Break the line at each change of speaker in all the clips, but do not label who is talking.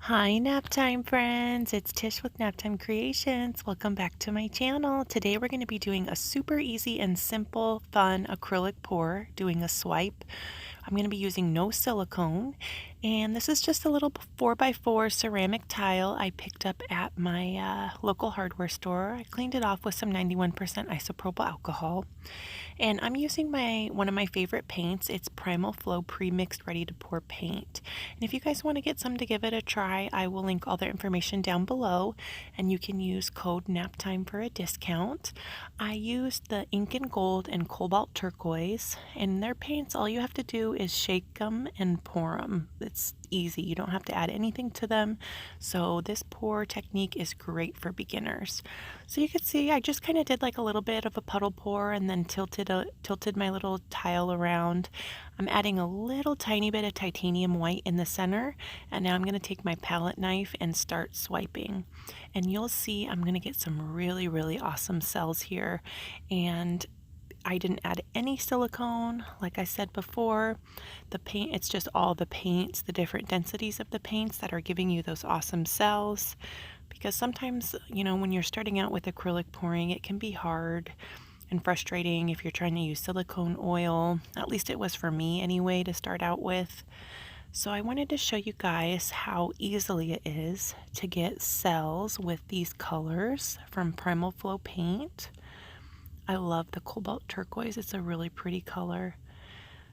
Hi, Naptime friends. It's Tish with Naptime Creations. Welcome back to my channel. Today we're going to be doing a super easy and simple, fun acrylic pour, doing a swipe. I'm going to be using no silicone, and this is just a little 4x4 ceramic tile I picked up at my local hardware store. I cleaned it off with some 91% isopropyl alcohol, and I'm using one of my favorite paints. It's Primal Flow Pre-Mixed Ready to Pour paint. And if you guys want to get some to give it a try, I will link all their information down below, and you can use code NAPTIME for a discount. I used the ink and gold and cobalt turquoise, and their paints, all you have to do is shake them and pour them. It's easy. You don't have to add anything to them. So this pour technique is great for beginners. So you can see I just kind of did like a little bit of a puddle pour and then tilted my little tile around. I'm adding a little tiny bit of titanium white in the center, and now I'm going to take my palette knife and start swiping. And you'll see I'm going to get some really awesome cells here. And I didn't add any silicone, like I said before. The paint, it's just all the paints, the different densities of the paints that are giving you those awesome cells. Because sometimes, when you're starting out with acrylic pouring, it can be hard and frustrating if you're trying to use silicone oil. At least it was for me anyway to start out with. So I wanted to show you guys how easily it is to get cells with these colors from Primal Flow paint. I love the cobalt turquoise. It's a really pretty color.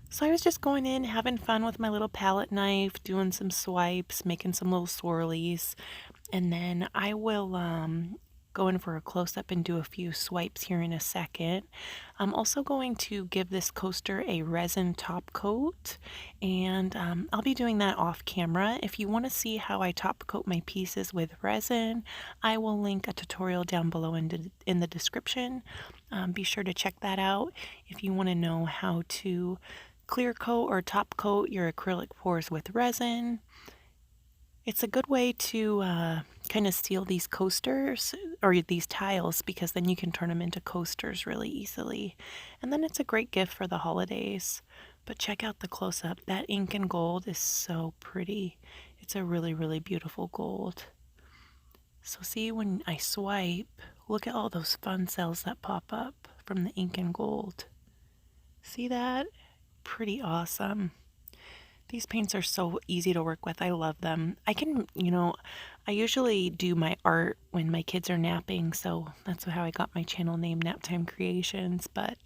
So I was just going in, having fun with my little palette knife, doing some swipes, making some little swirlies. And then I will go in for a close-up and do a few swipes here in a second. I'm also going to give this coaster a resin top coat, and I'll be doing that off camera. If you want to see how I top coat my pieces with resin, I will link a tutorial down below in the description. Be sure to check that out if you want to know how to clear coat or top coat your acrylic pours with resin. It's a good way to kind of seal these coasters or these tiles, because then you can turn them into coasters really easily. And then it's a great gift for the holidays. But check out the close-up. That ink and gold is so pretty. It's a really beautiful gold. So see, when I swipe, look at all those fun cells that pop up from the ink and gold. See that? Pretty awesome. These paints are so easy to work with. I love them. I can, I usually do my art when my kids are napping, so that's how I got my channel name, Naptime Creations. But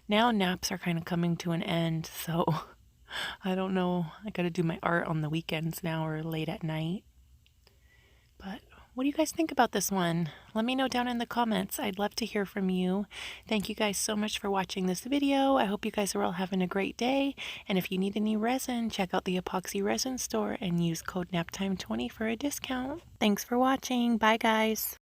now naps are kind of coming to an end, so I don't know. I got to do my art on the weekends now or late at night. But what do you guys think about this one? Let me know down in the comments. I'd love to hear from you. Thank you guys so much for watching this video. I hope you guys are all having a great day. And if you need any resin, check out the epoxy resin store and use code NAPTIME20 for a discount. Thanks for watching. Bye guys.